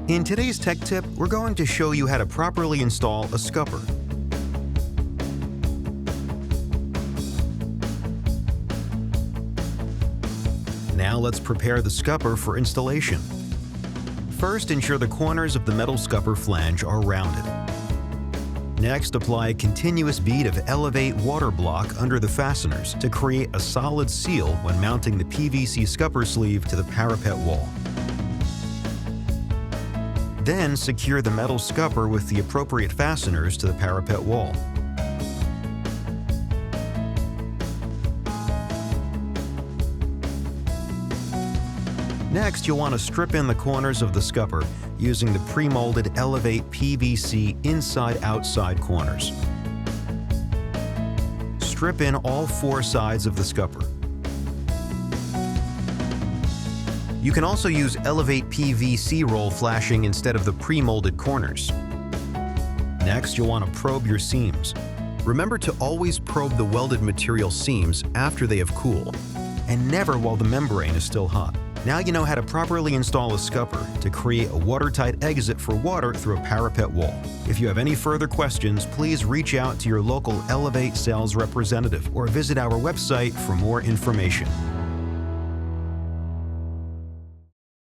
In today's tech tip, we're going to show you how to properly install a scupper. Now let's prepare the scupper for installation. First, ensure the corners of the metal scupper flange are rounded. Next, apply a continuous bead of Elevate water block under the fasteners to create a solid seal when mounting the PVC scupper sleeve to the parapet wall. Then secure the metal scupper with the appropriate fasteners to the parapet wall. Next, you'll want to strip in the corners of the scupper using the pre-molded Elevate PVC inside-outside corners. Strip in all 4 sides of the scupper. You can also use Elevate PVC roll flashing instead of the pre-molded corners. Next, you'll want to probe your seams. Remember to always probe the welded material seams after they have cooled, and never while the membrane is still hot. Now you know how to properly install a scupper to create a watertight exit for water through a parapet wall. If you have any further questions, please reach out to your local Elevate sales representative or visit our website for more information.